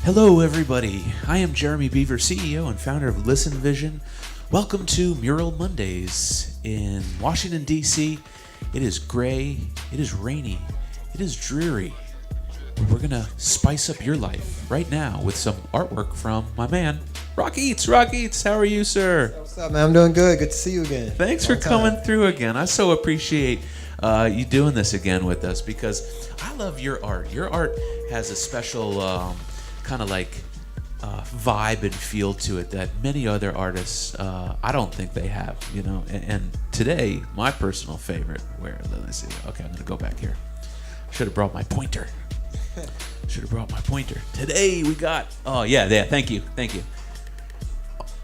Hello, everybody. I am Jeremy Beaver, CEO and founder of Listen Vision. Welcome to Mural Mondays in Washington, D.C. It is gray, it is rainy, it is dreary. We're going to spice up your life right now with some artwork from my man, Rock Eats. Rock Eats, how are you, sir? What's up, man? I'm doing good. Good to see you again. Thanks for coming through again. I so appreciate you doing this again with us because I love your art. Your art has a special kind of like vibe and feel to it that many other artists I don't think they have, you know. And today, my personal favorite, let me see. Okay, I'm gonna go back here. Should have brought my pointer. Today we got. Oh yeah, thank you.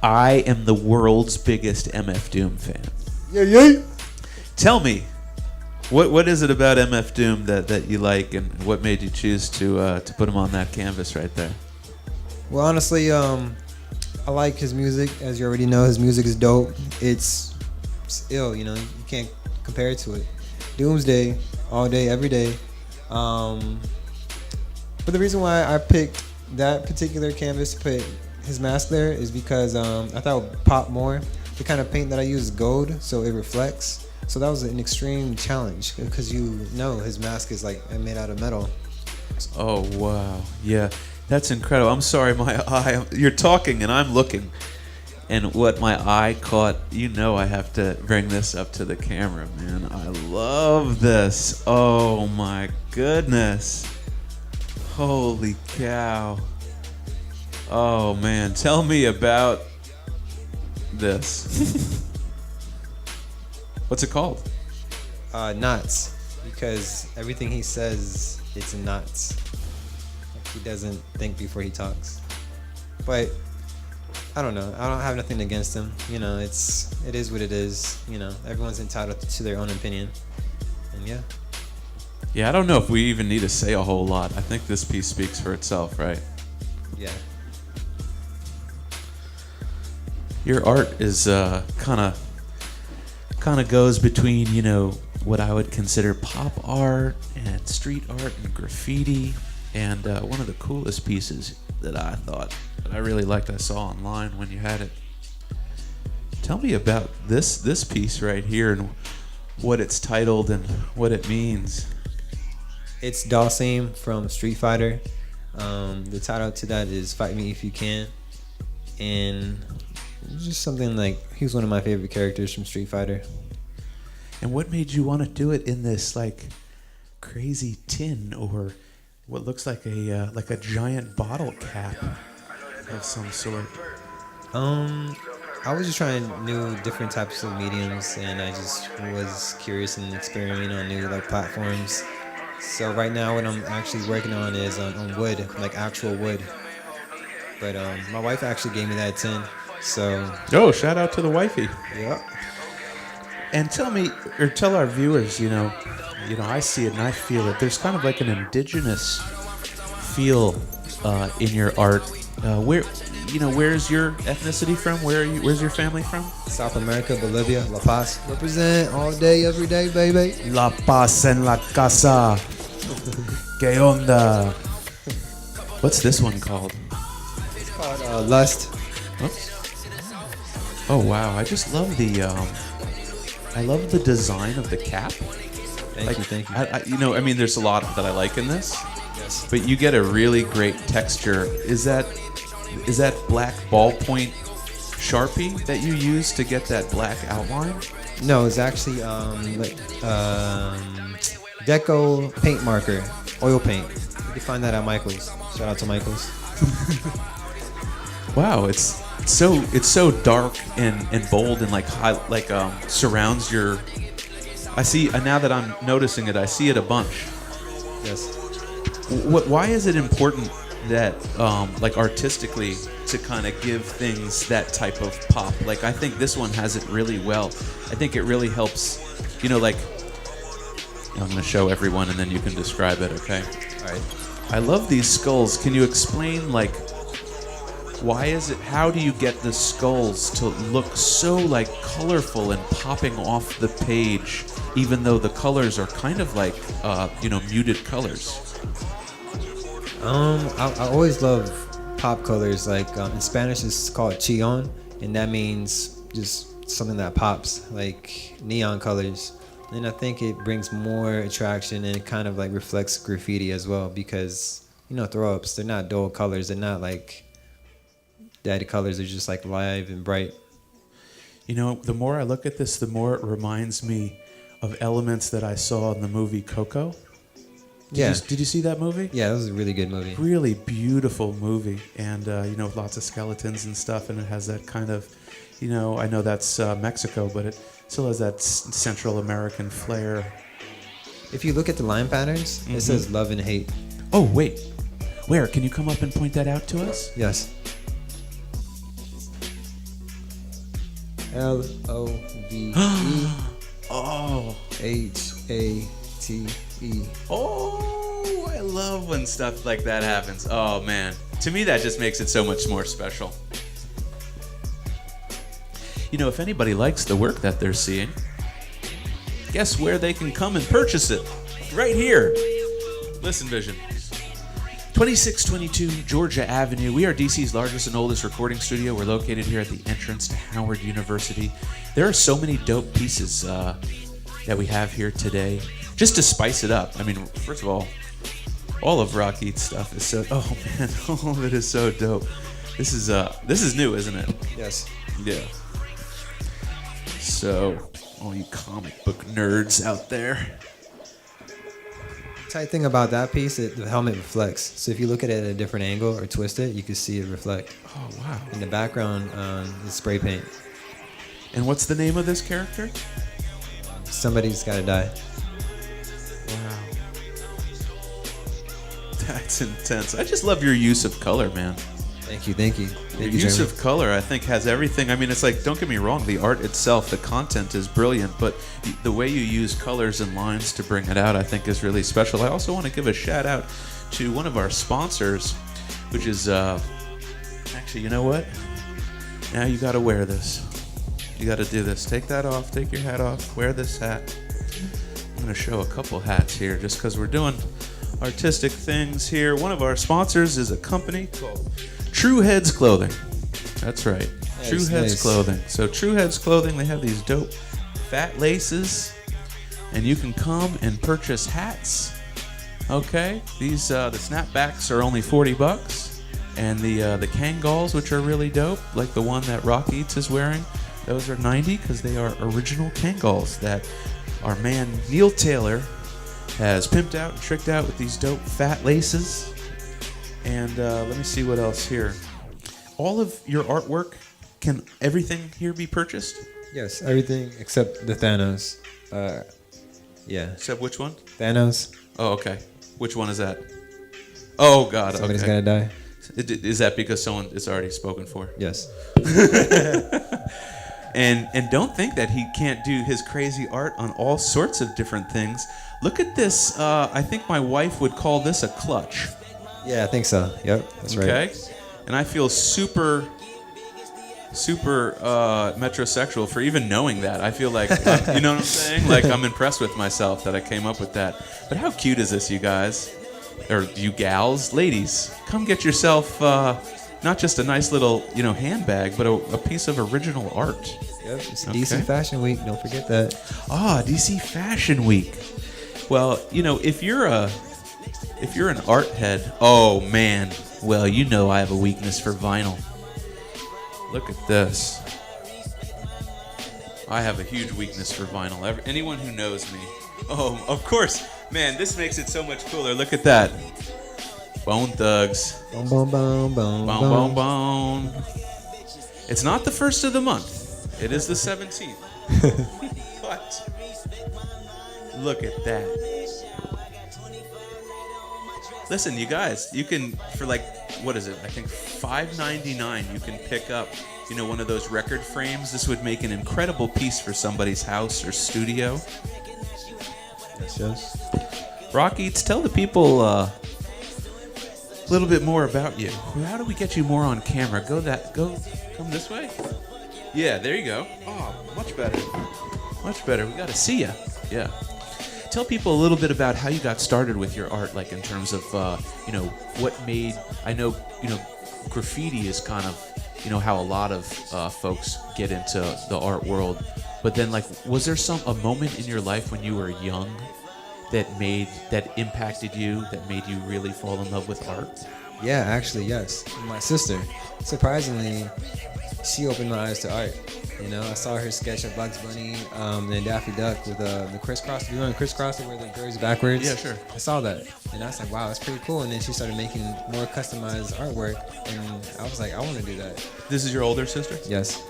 I am the world's biggest MF Doom fan. Yeah. Tell me, what is it about MF Doom that you like, and what made you choose to put him on that canvas right there? Well, honestly, I like his music. As you already know, his music is dope. It's ill, you know. You can't compare it to it. Doomsday, all day, every day. But the reason why I picked that particular canvas to put his mask there is because I thought it would pop more. The kind of paint that I use is gold, so it reflects. So that was an extreme challenge because you know his mask is like made out of metal. Oh wow, yeah, that's incredible. I'm sorry, my eye. You're talking and I'm looking, and what my eye caught. You know, I have to bring this up to the camera, man. I love this. Oh my goodness. Holy cow. Oh man, tell me about this. What's it called? Knots, because everything he says, it's knots. Like, he doesn't think before he talks. But I don't know. I don't have nothing against him. You know, it is what it is. You know, everyone's entitled to their own opinion. And yeah. Yeah, I don't know if we even need to say a whole lot. I think this piece speaks for itself, right? Yeah. Your art is kind of goes between, you know, what I would consider pop art and street art and graffiti. And one of the coolest pieces that I thought that I really liked, I saw online when you had it. Tell me about this piece right here and what it's titled and what it means. It's Dalsim from Street Fighter. The title to that is Fight Me If You Can. And it's just something like, he was one of my favorite characters from Street Fighter. And what made you want to do it in this like crazy tin or what looks like a giant bottle cap of some sort? I was just trying new different types of mediums, and I just was curious and experimenting on new like platforms. So right now what I'm actually working on is on wood, like actual wood. But my wife actually gave me that tin. So Shout out to the wifey. Yeah. And tell me, or tell our viewers, you know, I see it and I feel it. There's kind of like an indigenous feel in your art. Where's your ethnicity from? Where's your family from? South America, Bolivia, La Paz. Represent all day, every day, baby. La Paz en la casa. Que onda? What's this one called? It's called Lust. Oh wow! I just love the design of the cap. Thank you. I mean, there's a lot that I like in this. Yes. But you get a really great texture. Is that black ballpoint Sharpie that you use to get that black outline? No, it's actually Deco paint marker, oil paint. You can find that at Michael's. Shout out to Michael's. Wow, it's so dark and bold and surrounds your. I see now that I'm noticing it. I see it a bunch. Yes. Why is it important that artistically to kind of give things that type of pop? Like I think this one has it really well. I think it really helps. You know, like I'm going to show everyone and then you can describe it. Okay. All right. I love these skulls. Can you explain like? Why is it? How do you get the skulls to look so like colorful and popping off the page, even though the colors are kind of like muted colors? I always love pop colors. Like in Spanish, it's called chillon, and that means just something that pops, like neon colors. And I think it brings more attraction, and it kind of like reflects graffiti as well, because throw ups, they're not dull colors. They're not like daddy colors. They're just like live and bright. The more I look at this, the more it reminds me of elements that I saw in the movie Coco. Did you see that movie? Yeah, that was a really good movie. Really beautiful movie, and with lots of skeletons and stuff, and it has that kind of, I know that's Mexico, but it still has that Central American flair. If you look at the line patterns, it says love and hate. Oh, wait. Where? Can you come up and point that out to us? Yes. LOVE Oh. HATE. Oh, I love when stuff like that happens. Oh, man. To me, that just makes it so much more special. If anybody likes the work that they're seeing, guess where they can come and purchase it? Right here. Listen, Vision. 2622 Georgia Avenue. We are DC's largest and oldest recording studio. We're located here at the entrance to Howard University. There are so many dope pieces that we have here today. Just to spice it up. I mean, first of all of Rocky's stuff is so... Oh, man. All of it is so dope. This is new, isn't it? Yes. Yeah. So, all you comic book nerds out there. Tight thing about that piece, the helmet reflects. So if you look at it at a different angle or twist it, you can see it reflect. Oh, wow. In the background is spray paint. And what's the name of this character? Somebody's Gotta Die. Wow. That's intense. I just love your use of color, man. Thank you. Your use of color, I think, has everything. I mean, it's like, don't get me wrong, the art itself, the content is brilliant, but the way you use colors and lines to bring it out, I think, is really special. I also want to give a shout out to one of our sponsors, which is, actually, you know what? Now you got to wear this. You got to do this. Take that off. Take your hat off. Wear this hat. I'm going to show a couple hats here just because we're doing artistic things here. One of our sponsors is a company called True Heads Clothing. That's right. Nice, True Heads Clothing. So True Heads Clothing, they have these dope fat laces, and you can come and purchase hats. Okay? These the snapbacks are only $40, and the Kangals, which are really dope, like the one that Rock Eats is wearing, those are $90 because they are original Kangals that our man Neil Taylor has pimped out and tricked out with these dope fat laces. And let me see what else here. All of your artwork, can everything here be purchased? Yes, everything except the Thanos. Yeah. Except which one? Thanos. Oh, okay. Which one is that? Oh, God. Somebody's okay. Gotta Die. Is that because someone is already spoken for? Yes. And don't think that he can't do his crazy art on all sorts of different things. Look at this. I think my wife would call this a clutch. Yeah, I think so. Yep, that's right. Okay. And I feel super metrosexual for even knowing that. I feel like, you know what I'm saying? Like, I'm impressed with myself that I came up with that. But how cute is this, you guys? Or you gals? Ladies, come get yourself not just a nice little, handbag, but a piece of original art. Yep, it's DC Fashion Week. Don't forget that. DC Fashion Week. Well, if you're an art head, oh man, well, I have a weakness for vinyl. Look at this. I have a huge weakness for vinyl. Anyone who knows me. Oh, of course. Man, this makes it so much cooler. Look at that. Bone Thugs. Boom, boom, boom, boom, Bone, bone, bone. It's not the first of the month. It is the 17th. But look at that. Listen, you guys, you can, for what is it? I think $5.99 you can pick up, one of those record frames. This would make an incredible piece for somebody's house or studio. Yes. Rock Eats, tell the people a little bit more about you. How do we get you more on camera? Come this way? Yeah, there you go. Oh, much better. Much better. We got to see you. Yeah. Tell people a little bit about how you got started with your art, like in terms of, what made, I know, graffiti is kind of, how a lot of folks get into the art world. But then, like, was there a moment in your life when you were young that impacted you, that made you really fall in love with art? Yeah, actually, yes. My sister, surprisingly, she opened my eyes to art. I saw her sketch of Bugs Bunny and Daffy Duck with the crisscross. You know the crisscross where the goes backwards? Yeah, sure. I saw that, and I was like, wow, that's pretty cool. And then she started making more customized artwork, and I was like, I want to do that. This is your older sister? Yes.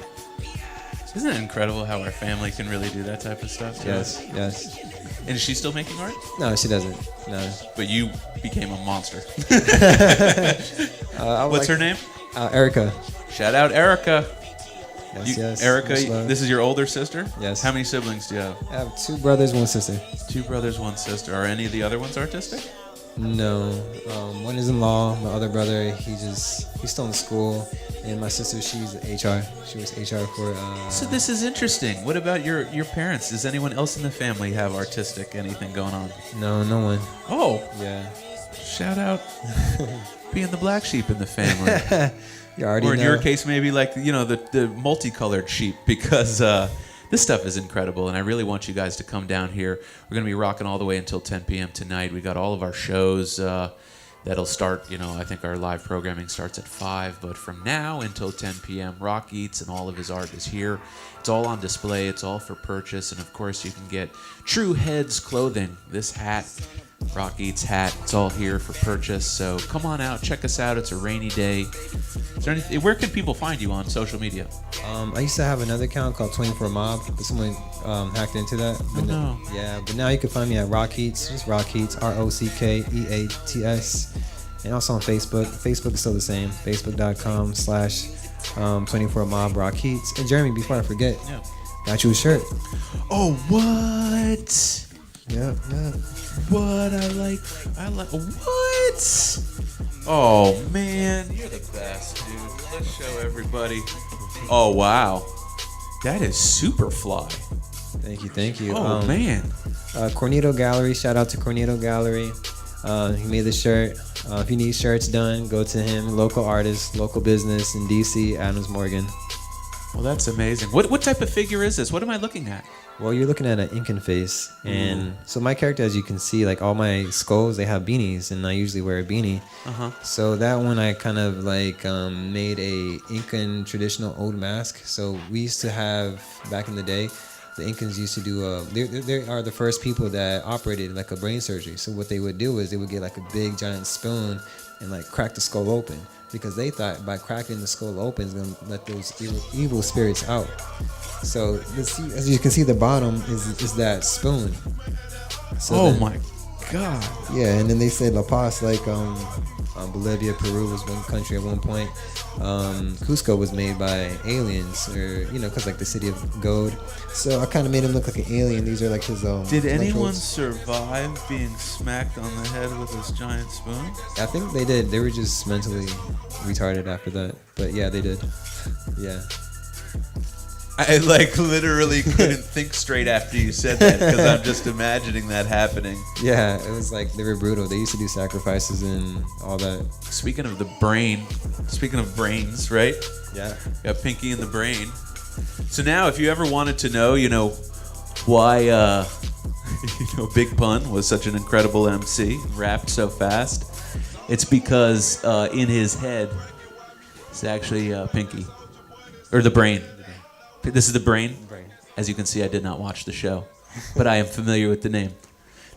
Isn't it incredible how our family can really do that type of stuff? Yes, yes. And is she still making art? No, she doesn't. No. But you became a monster. What's her name? Erica. Shout out Erica. Yes. Erica, this is your older sister? Yes. How many siblings do you have? I have 2 brothers, 1 sister. 2 brothers, 1 sister. Are any of the other ones artistic? No. One is in law. My other brother, he's still in school. And my sister, she's HR. She was HR for... So this is interesting. What about your parents? Does anyone else in the family have artistic anything going on? No, no one. Oh. Yeah. Shout out being the black sheep in the family. You already or in know. your case, maybe like, the multicolored sheep, because this stuff is incredible, and I really want you guys to come down here. We're going to be rocking all the way until 10 p.m. tonight. We got all of our shows that'll start, I think our live programming starts at 5, but from now until 10 p.m., Rock Eats and all of his art is here. It's all on display. It's all for purchase, and of course, you can get True Heads clothing. This hat, Rock Eats hat, it's all here for purchase. So come on out, check us out. It's a rainy day. Is there anything, where can people find you on social media? I used to have another account called 24 Mob, but someone hacked into that. But no. But now you can find me at Rock Eats, just Rock Eats, ROCKEATS, and also on Facebook. Facebook is still the same, facebook.com/24 Mob Rock Eats. And Jeremy, before I forget, got you a shirt. Oh, what? Yeah. What? I like what? Oh man, you're the best, dude. Let's show everybody. Oh wow, that is super fly. Thank you. Oh man. Cornito Gallery, shout out to Cornito Gallery. He made the shirt. If you need shirts done, go to him. Local artist, local business in DC, Adams Morgan. Well, that's amazing. What type of figure is this? What am I looking at? Well, you're looking at an Incan face, and so my character, as you can see, like all my skulls, they have beanies, and I usually wear a beanie. So that one, I kind of like made a Incan traditional old mask. So we used to have back in the day, the Incans used to do they are the first people that operated like a brain surgery. So what they would do is they would get like a big giant spoon and like crack the skull open, because they thought by cracking the skull open is gonna let those evil spirits out. So as you can see, the bottom is that spoon. So my God. Yeah, and then they said La Paz, like Bolivia, Peru was one country at one point. Cusco was made by aliens, or because like the city of gold. So I kind of made him look like an alien. These are like his Did anyone electrodes. survive being smacked on the head with this giant spoon? I think they did. They were just mentally retarded after that. But yeah, they did. Yeah. I like literally couldn't think straight after you said that, because I'm just imagining that happening. Yeah, it was like they were brutal. They used to do sacrifices and all that. Speaking of brains, right? Yeah. Got Pinky in the brain. So now, if you ever wanted to know, why, Big Pun was such an incredible MC, rapped so fast, it's because in his head, it's actually Pinky, or the brain. This is the brain. As you can see, I did not watch the show, but I am familiar with the name.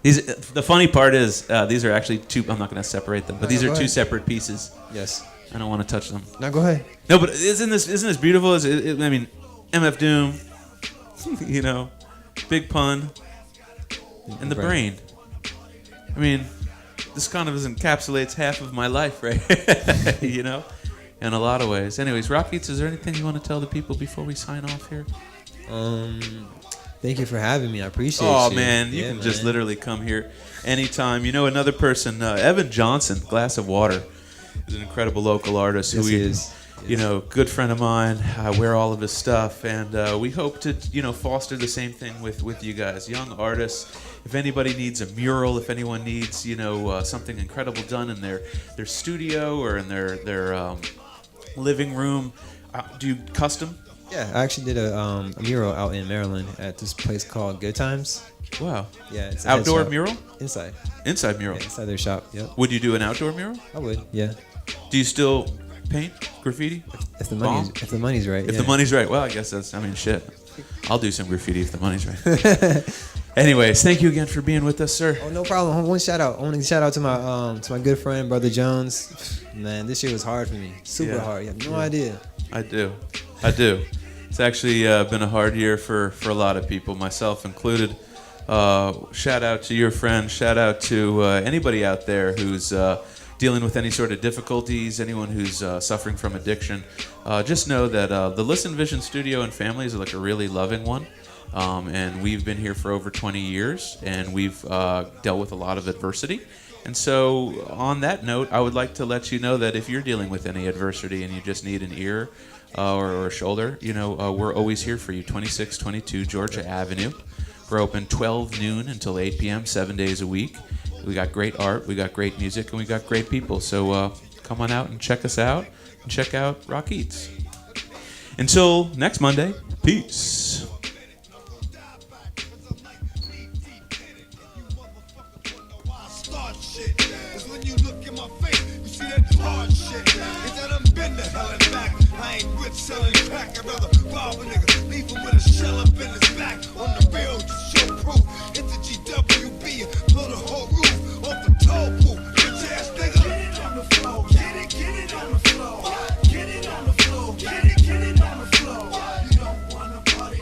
The funny part is these are actually two. I'm not going to separate them, but these are two separate pieces. Yes. I don't want to touch them. No, go ahead. No, but isn't this beautiful? I mean, MF Doom, Big Pun, and the brain. I mean, this kind of encapsulates half of my life, right? In a lot of ways. Anyways, Rockets, is there anything you want to tell the people before we sign off here? Thank you for having me. I appreciate you. Oh, you. man. You can just literally come here anytime. Another person, Evan Johnson, Glass of Water, is an incredible local artist. Yes, he is. Good friend of mine. I wear all of his stuff, and we hope to, foster the same thing with you guys, young artists. If anybody needs a mural, if anyone needs, something incredible done in their studio or in their living room. Do you custom? Yeah, I actually did a mural out in Maryland at this place called Good Times. Wow. Yeah, it's a head Outdoor shop. mural? Inside. Inside mural. Yeah, inside their shop. Yep. Would you do an outdoor mural? I would. Yeah. Do you still paint graffiti? If the money's right. If the money's right. Well, I guess shit. I'll do some graffiti if the money's right. Anyways, thank you again for being with us, sir. Oh, no problem. One shout out. I want to shout out to my good friend, Brother Jones. Man, this year was hard for me. Super hard. You have no idea. I do. It's actually been a hard year for a lot of people, myself included. Shout out to your friend. Shout out to anybody out there who's dealing with any sort of difficulties, anyone who's suffering from addiction. Just know that the Listen Vision Studio and Family is like a really loving one. And we've been here for over 20 years, and we've dealt with a lot of adversity. And so on that note, I would like to let you know that if you're dealing with any adversity and you just need an ear or a shoulder, we're always here for you. 2622 Georgia Avenue. We're open 12 noon until 8 p.m., 7 days a week. We got great art, we got great music, and we got great people. So come on out and check us out, and check out Rock Eats. Until next Monday, peace. I ain't with selling crack. I'd rather rob a nigga, leave him with a shell up in his back. On the bill, just show proof. Hit the GWB, blow the whole roof off the toll booth. Bitch ass nigga. Get it on the floor. Get it on the floor. Get it on the floor. Get it on the floor. You don't wanna party.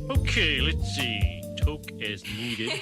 Okay, let's see. Toke as needed.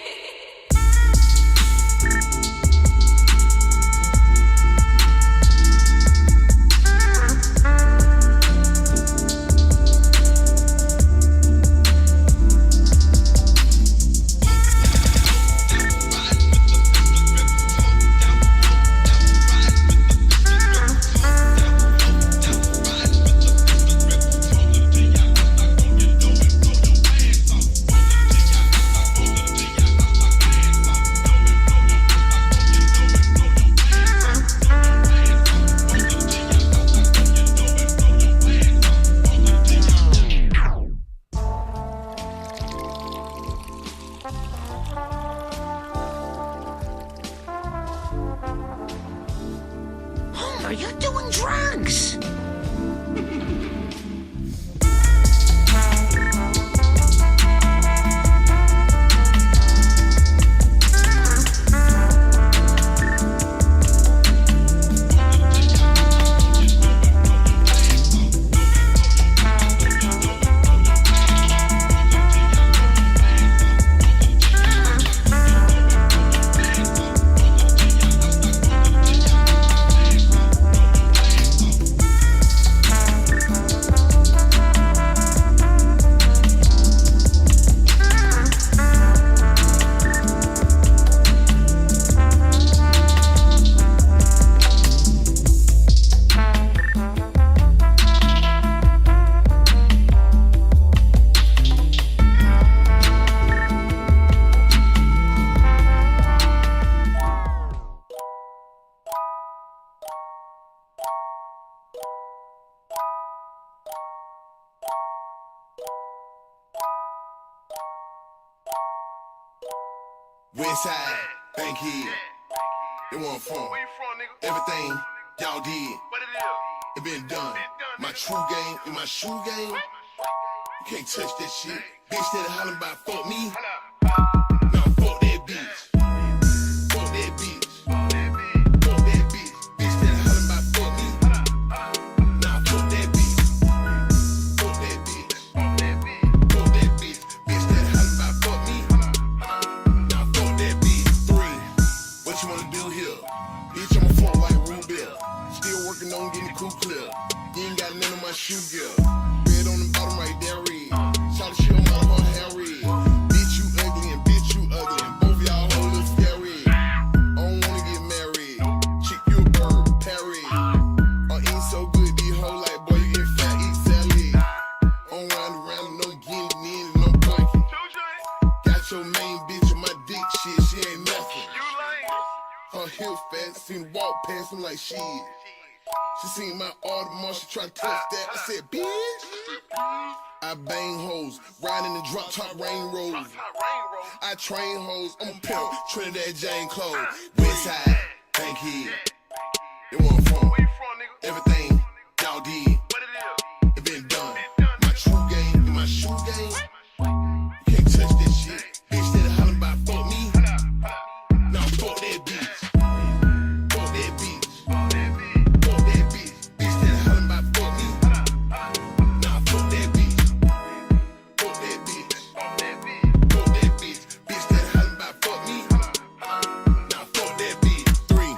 Homer, you're doing drugs! Westside, Bankhead, they want from everything y'all did. It been done. My true game in my shoe game. You can't touch that shit. Bitch that hollering about fuck me. Nah, fuck that bitch. Fuck that bitch. Fuck that bitch. Bitch that hollering about fuck me. Nah, fuck that bitch. Fuck that bitch. Fuck that bitch. Bitch that hollering about fuck me. Nah, fuck that bitch. 3. What you wanna do here? Bitch, I'm a front white room bill. Still working on getting the cool clear. You ain't got none of my shoe gear. Red on the bottom right there, red. Shout the shit on my whole hair red. Bitch, you ugly and bitch, you ugly. And both y'all hold look scary. I don't wanna get married. Chick, you a bird, parry. I'm eating so good, these hoes like, boy, you get fat, eat salad. I'm round around, no getting in, no bunking. Got your main bitch on my dick, shit, she ain't nothing. Her hips fat, seen her walk past me like shit. She seen my Audemars, she try to touch that. I said, bitch. I bang hoes, riding the drop top rain road. I train hoes, I'm a pimp, Trinidad Jane Close. Westside, Bankhead. They want from everything y'all did. It been done. My true game in my shoe game. You can't touch this shit. Bitch that hollering about fuck me. Nah, fuck that bitch. Fuck that bitch. Fuck that bitch. Bitch that hollering about fuck me. Nah, fuck that bitch. Fuck that bitch. Fuck that bitch. Bitch that hollering about fuck me. Nah, fuck that bitch. 3.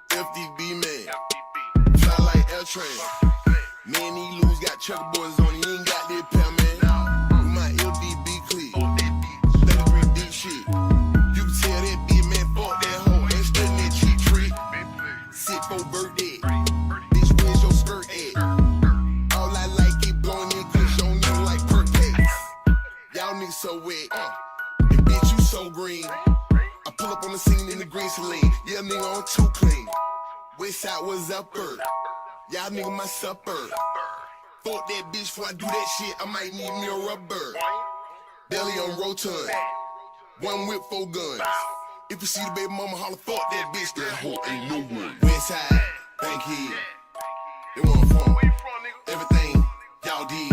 FDB man. Fly like L train. Man, these loons got checkerboards on. He ain't got that pair, man. With my LDB clip. 33 deep shit. You can tell that bitch, man, fuck that hoe. Ain't studying that cheap trick. Sit for birthday. Bitch, where's your skirt at? All I like is blowing in cause you don't know like Perkins. Y'all niggas so wet. And bitch, you so green. I pull up on the scene in the green saline. Yeah, nigga on too clean. Westside was upper. Y'all nigga my supper. Fuck that bitch before I do that shit. I might need me a rubber. Belly on rotund. One whip, 4 guns. If you see the baby mama holler, fuck that bitch. That hoe ain't no one. Westside, Bankhead. They want from everything y'all did.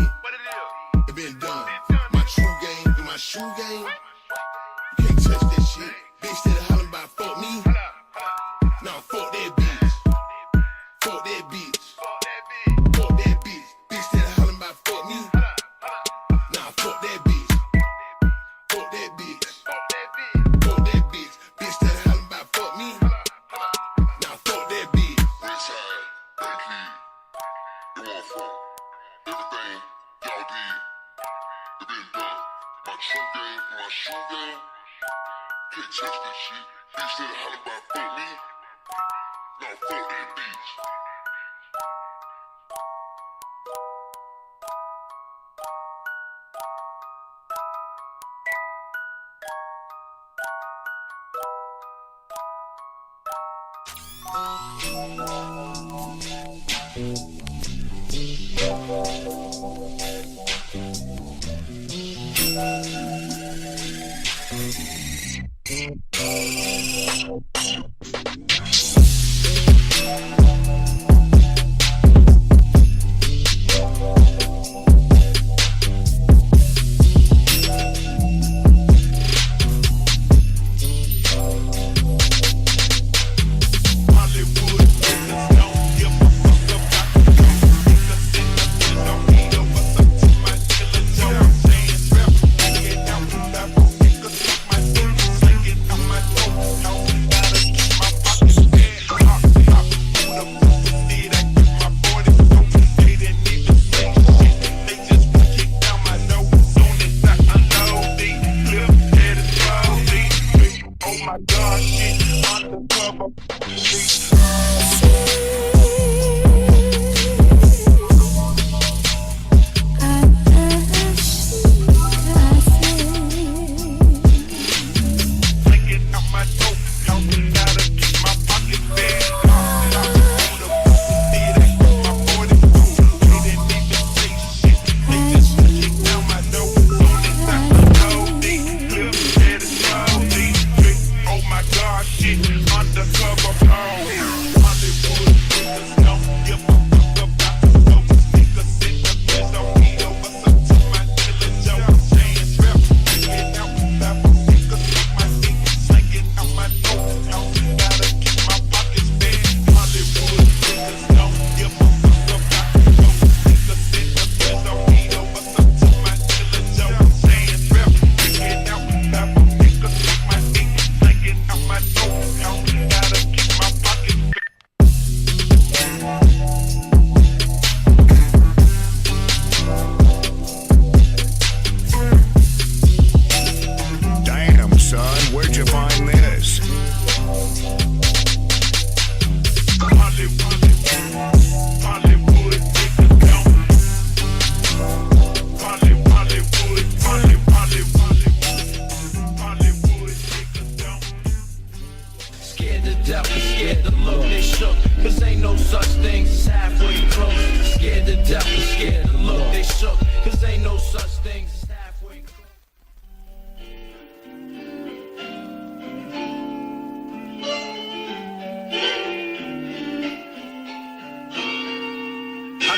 It been done. My true game in my shoe game. You can't touch that shit. Bitch that hollering about fuck me. Nah, fuck that bitch. true game. Can't touch that shit. Bitch said holler about fuck me. No, fuck that bitch.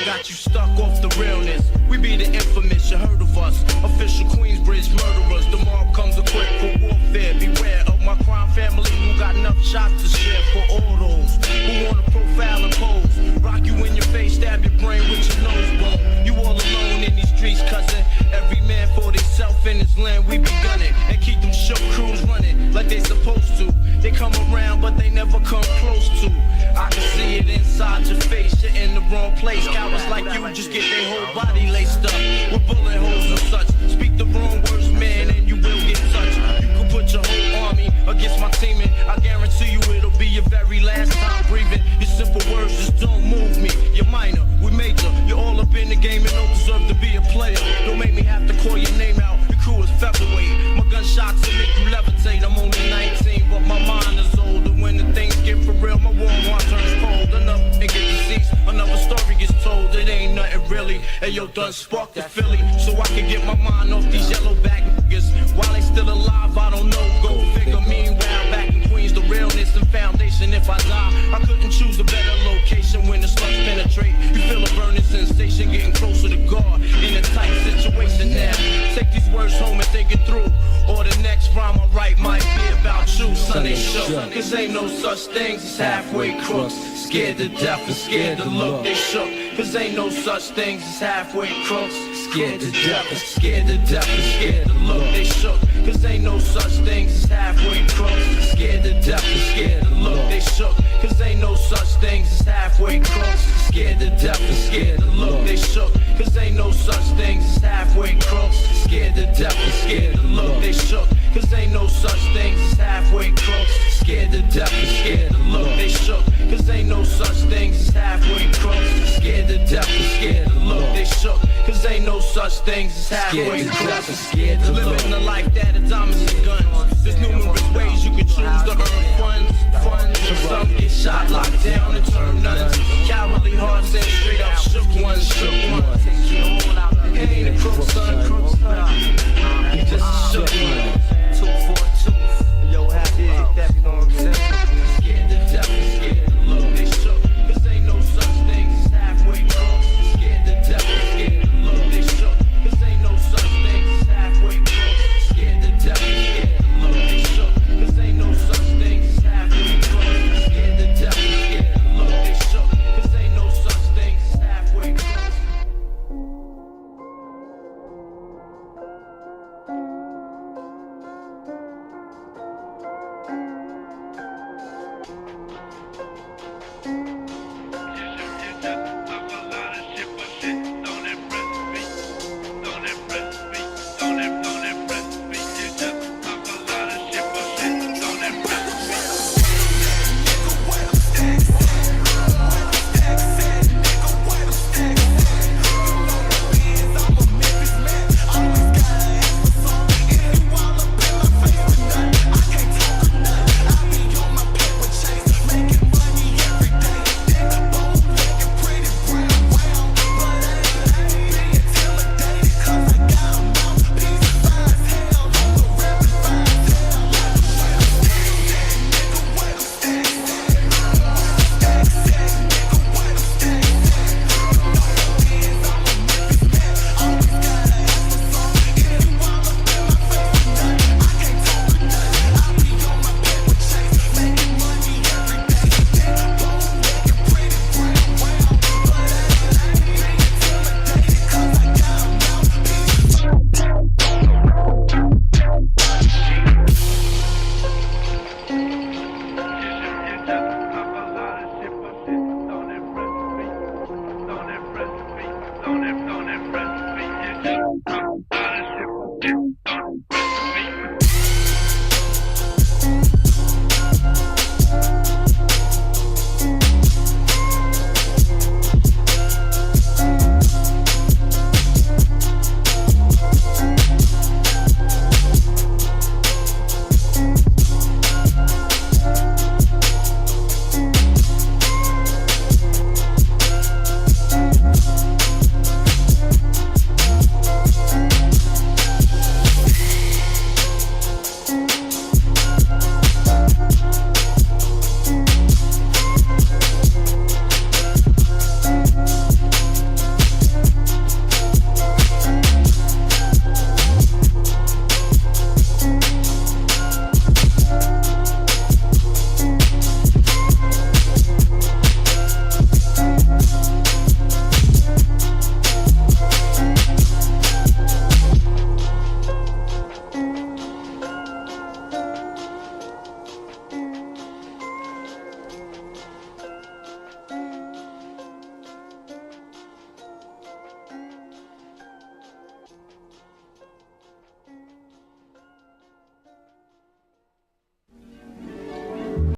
Got you stuck off the realness. We be the infamous, you heard of us. Official Queensbridge murderers. Tomorrow comes equipped for warfare. Beware of my crime family who got enough shots to share for all those who wanna profile and pose. Rock you in your face, stab your brain with your nose bone. You all alone in these streets, cousin. Every man for himself in his land. We be gunning and keep them shook crews running like they supposed to. They come around, but they never come close to. I can see it inside your face. You're in the wrong place. Cowards like you just get their whole body laced up with bullet holes and such. Speak the wrong words, man, and you will get touched. You can put your whole army against my team, and I guarantee you it'll be your very last time breathing. Your simple words just don't move me. You're minor, we major. You're all up in the game and don't deserve to be a player. Don't make me have to call your name out. Your crew is featherweight. My gunshots will make you levitate. I'm only 19, but my mind is older. When the things get for real, my warm heart turns cold. Enough and get deceased. Another story gets told. It ain't nothing really. Hey yo, done sparked the Philly, so I can get my mind off these yellow back niggas. While they still alive, I don't know. Go figure. Meanwhile, back in Queens, the realness and foundation. If I die, I couldn't choose a better location. When the slugs penetrate, you feel a burning sensation, getting closer to God. In a tight situation now. Take these words home and think it through. Or the next rhyme I write might be about you, son. They shook. Cause ain't no such things as halfway crooks. Scared to death and scared to look. They shook. Cause ain't no such things as halfway crooks. Scared to death and scared to death and scared to look. They shook. Cause ain't no such things as halfway crooks. Scared to death and scared to look. They shook. Cause ain't no such things as halfway crooks. Scared to death and scared to look. They shook. Cause ain't no such things as halfway crooks. Scared to death and scared to look. They shook. cause ain't no such things as halfway crooks. Scared to death and scared to look, they shook, cause ain't no such things as halfway crooks. Scared to death and scared to look, they shook, cause ain't no such things as halfway crooks. Scared to living a life that is diamonds and guns. There's numerous ways you can choose to earn funds. Some get shot, locked down, and turn